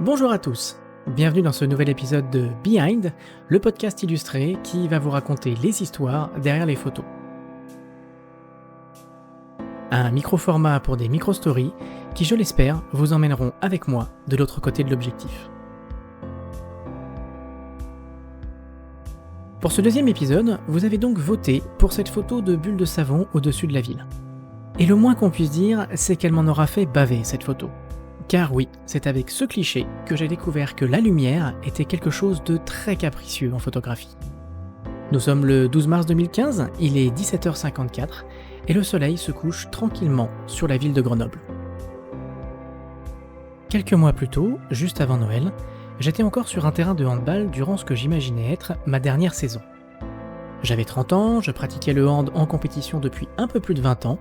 Bonjour à tous, bienvenue dans ce nouvel épisode de Behind, le podcast illustré qui va vous raconter les histoires derrière les photos. Un micro-format pour des micro-stories qui, je l'espère, vous emmèneront avec moi de l'autre côté de l'objectif. Pour ce deuxième épisode, vous avez donc voté pour cette photo de bulle de savon au-dessus de la ville. Et le moins qu'on puisse dire, c'est qu'elle m'en aura fait baver cette photo. Car oui, c'est avec ce cliché que j'ai découvert que la lumière était quelque chose de très capricieux en photographie. Nous sommes le 12 mars 2015, il est 17h54 et le soleil se couche tranquillement sur la ville de Grenoble. Quelques mois plus tôt, juste avant Noël, j'étais encore sur un terrain de handball durant ce que j'imaginais être ma dernière saison. J'avais 30 ans, je pratiquais le hand en compétition depuis un peu plus de 20 ans,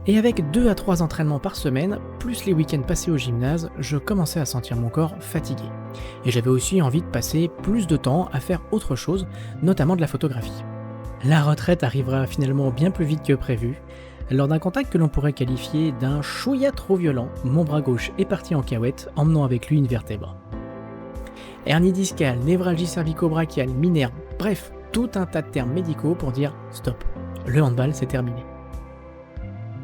et avec 2 à 3 entraînements par semaine, plus les week-ends passés au gymnase, je commençais à sentir mon corps fatigué. Et j'avais aussi envie de passer plus de temps à faire autre chose, notamment de la photographie. La retraite arrivera finalement bien plus vite que prévu. Lors d'un contact que l'on pourrait qualifier d'un chouïa trop violent, mon bras gauche est parti en cahuète, emmenant avec lui une vertèbre. Hernie discale, névralgie cervico-brachiale, minerve, bref, tout un tas de termes médicaux pour dire stop, le handball c'est terminé.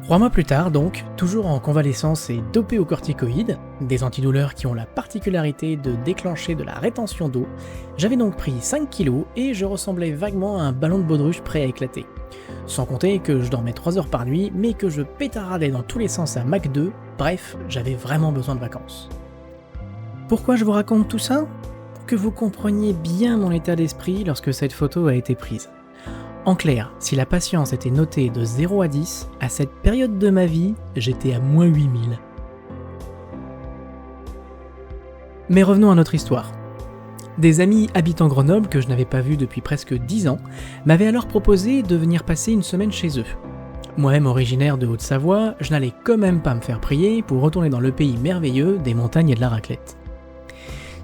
3 mois plus tard donc, toujours en convalescence et dopé aux corticoïdes, des antidouleurs qui ont la particularité de déclencher de la rétention d'eau, j'avais donc pris 5 kilos et je ressemblais vaguement à un ballon de baudruche prêt à éclater. Sans compter que je dormais 3 heures par nuit, mais que je pétaradais dans tous les sens à Mach 2, bref, j'avais vraiment besoin de vacances. Pourquoi je vous raconte tout ça ? Pour que vous compreniez bien mon état d'esprit lorsque cette photo a été prise. En clair, si la patience était notée de 0 à 10, à cette période de ma vie, j'étais à moins 8000. Mais revenons à notre histoire. Des amis habitant Grenoble, que je n'avais pas vus depuis presque 10 ans, m'avaient alors proposé de venir passer une semaine chez eux. Moi-même originaire de Haute-Savoie, je n'allais quand même pas me faire prier pour retourner dans le pays merveilleux des montagnes et de la raclette.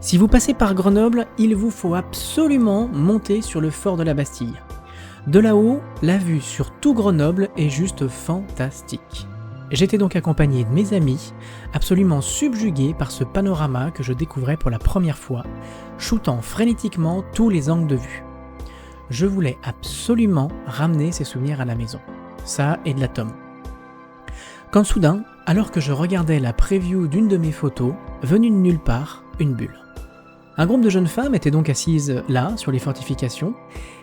Si vous passez par Grenoble, il vous faut absolument monter sur le fort de la Bastille. De là-haut, la vue sur tout Grenoble est juste fantastique. J'étais donc accompagné de mes amis, absolument subjugués par ce panorama que je découvrais pour la première fois, shootant frénétiquement tous les angles de vue. Je voulais absolument ramener ces souvenirs à la maison. Ça et de la tome. Quand soudain, alors que je regardais la preview d'une de mes photos, venue de nulle part, une bulle. Un groupe de jeunes femmes étaient donc assises là, sur les fortifications,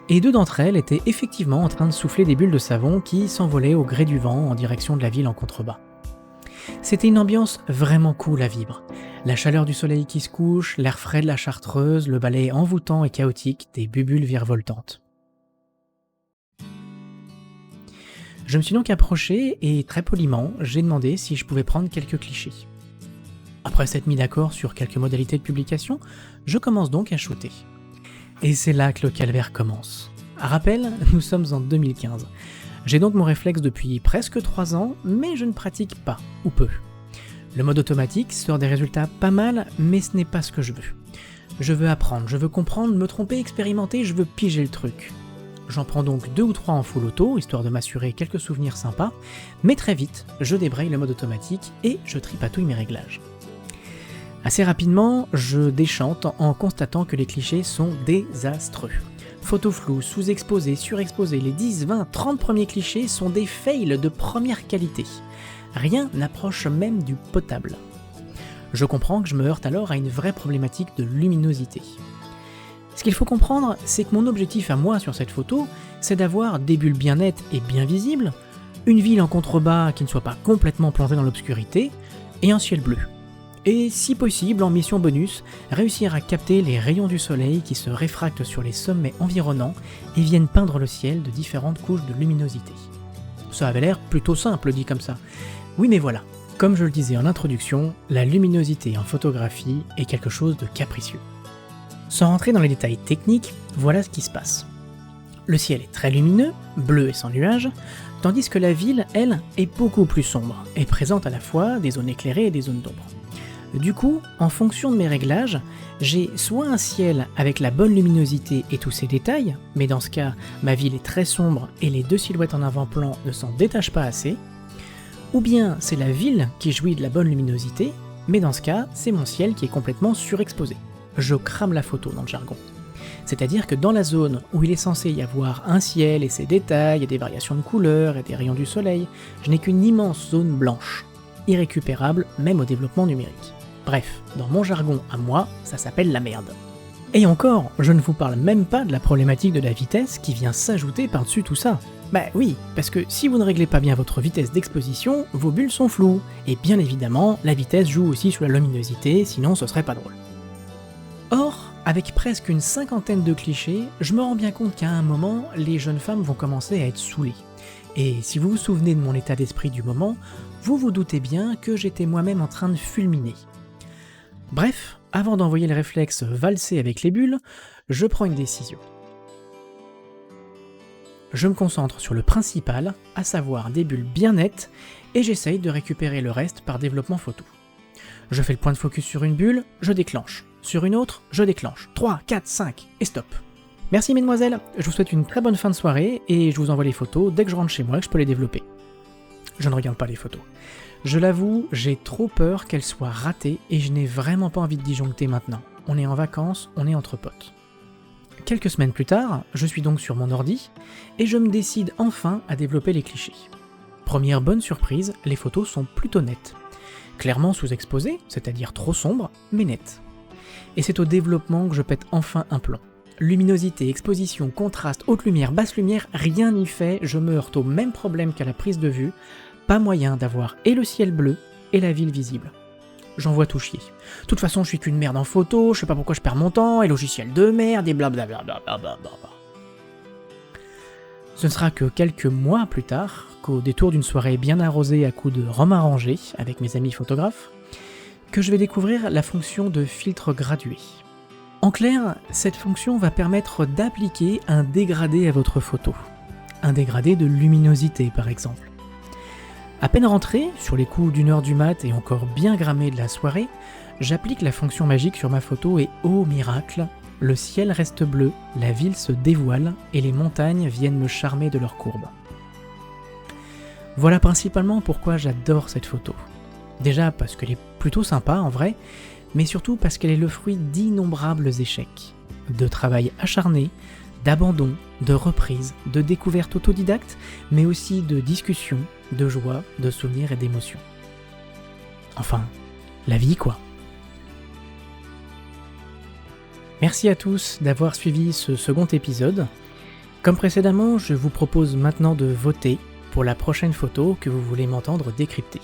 et 2 d'entre elles étaient effectivement en train de souffler des bulles de savon qui s'envolaient au gré du vent en direction de la ville en contrebas. C'était une ambiance vraiment cool à vivre. La chaleur du soleil qui se couche, l'air frais de la Chartreuse, le balai envoûtant et chaotique des bulles virevoltantes. Je me suis donc approché et très poliment, j'ai demandé si je pouvais prendre quelques clichés. Après s'être mis d'accord sur quelques modalités de publication, je commence donc à shooter. Et c'est là que le calvaire commence. À rappel, nous sommes en 2015. J'ai donc mon réflexe depuis presque 3 ans, mais je ne pratique pas, ou peu. Le mode automatique sort des résultats pas mal, mais ce n'est pas ce que je veux. Je veux apprendre, je veux comprendre, me tromper, expérimenter, je veux piger le truc. J'en prends donc 2 ou 3 en full auto, histoire de m'assurer quelques souvenirs sympas, mais très vite, je débraye le mode automatique et je tripatouille mes réglages. Assez rapidement, je déchante en constatant que les clichés sont désastreux. Photos floues, sous-exposées, surexposées, les 10, 20, 30 premiers clichés sont des fails de première qualité. Rien n'approche même du potable. Je comprends que je me heurte alors à une vraie problématique de luminosité. Ce qu'il faut comprendre, c'est que mon objectif à moi sur cette photo, c'est d'avoir des bulles bien nettes et bien visibles, une ville en contrebas qui ne soit pas complètement plongée dans l'obscurité, et un ciel bleu. Et si possible, en mission bonus, réussir à capter les rayons du soleil qui se réfractent sur les sommets environnants et viennent peindre le ciel de différentes couches de luminosité. Ça avait l'air plutôt simple dit comme ça. Oui mais voilà, comme je le disais en introduction, la luminosité en photographie est quelque chose de capricieux. Sans rentrer dans les détails techniques, voilà ce qui se passe. Le ciel est très lumineux, bleu et sans nuages, tandis que la ville, elle, est beaucoup plus sombre et présente à la fois des zones éclairées et des zones d'ombre. Du coup, en fonction de mes réglages, j'ai soit un ciel avec la bonne luminosité et tous ses détails, mais dans ce cas, ma ville est très sombre et les 2 silhouettes en avant-plan ne s'en détachent pas assez, ou bien c'est la ville qui jouit de la bonne luminosité, Mais dans ce cas, c'est mon ciel qui est complètement surexposé. Je crame la photo dans le jargon. C'est-à-dire que dans la zone où il est censé y avoir un ciel et ses détails, et des variations de couleurs et des rayons du soleil, je n'ai qu'une immense zone blanche, irrécupérable même au développement numérique. Bref, dans mon jargon à moi, ça s'appelle la merde. Et encore, je ne vous parle même pas de la problématique de la vitesse qui vient s'ajouter par-dessus tout ça. Bah oui, parce que si vous ne réglez pas bien votre vitesse d'exposition, vos bulles sont floues, et bien évidemment, la vitesse joue aussi sur la luminosité, sinon ce serait pas drôle. Or, avec presque une cinquantaine de clichés, je me rends bien compte qu'à un moment, les jeunes femmes vont commencer à être saoulées. Et si vous vous souvenez de mon état d'esprit du moment, vous vous doutez bien que j'étais moi-même en train de fulminer. Bref, avant d'envoyer le réflexe valser avec les bulles, je prends une décision. Je me concentre sur le principal, à savoir des bulles bien nettes, et j'essaye de récupérer le reste par développement photo. Je fais le point de focus sur une bulle, je déclenche. Sur une autre, je déclenche. 3, 4, 5, et stop. Merci mesdemoiselles, je vous souhaite une très bonne fin de soirée, et je vous envoie les photos dès que je rentre chez moi que je peux les développer. Je ne regarde pas les photos. Je l'avoue, j'ai trop peur qu'elles soient ratées, et je n'ai vraiment pas envie de disjoncter maintenant. On est en vacances, on est entre potes. Quelques semaines plus tard, je suis donc sur mon ordi, et je me décide enfin à développer les clichés. Première bonne surprise, les photos sont plutôt nettes. Clairement sous-exposées, c'est-à-dire trop sombres, mais nettes. Et c'est au développement que je pète enfin un plomb. Luminosité, exposition, contraste, haute lumière, basse lumière, rien n'y fait, je me heurte au même problème qu'à la prise de vue, pas moyen d'avoir et le ciel bleu et la ville visible. J'en vois tout chier. De toute façon, je suis qu'une merde en photo, je sais pas pourquoi je perds mon temps, et logiciel de merde, et blablabla. Ce ne sera que quelques mois plus tard, qu'au détour d'une soirée bien arrosée à coups de rhum arrangé avec mes amis photographes, que je vais découvrir la fonction de filtre gradué. En clair, cette fonction va permettre d'appliquer un dégradé à votre photo. Un dégradé de luminosité par exemple. À peine rentré, sur les coups d'1h du mat et encore bien grammé de la soirée, j'applique la fonction magique sur ma photo et oh miracle, le ciel reste bleu, la ville se dévoile et les montagnes viennent me charmer de leurs courbes. Voilà principalement pourquoi j'adore cette photo. Déjà parce qu'elle est plutôt sympa en vrai, mais surtout parce qu'elle est le fruit d'innombrables échecs, de travail acharné, d'abandon, de reprise, de découvertes autodidactes, mais aussi de discussions, de joie, de souvenirs et d'émotions. Enfin, la vie quoi. Merci à tous d'avoir suivi ce second épisode. Comme précédemment, je vous propose maintenant de voter pour la prochaine photo que vous voulez m'entendre décrypter.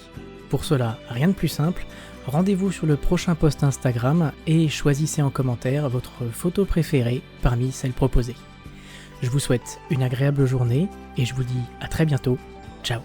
Pour cela, rien de plus simple, rendez-vous sur le prochain post Instagram et choisissez en commentaire votre photo préférée parmi celles proposées. Je vous souhaite une agréable journée et je vous dis à très bientôt. Ciao.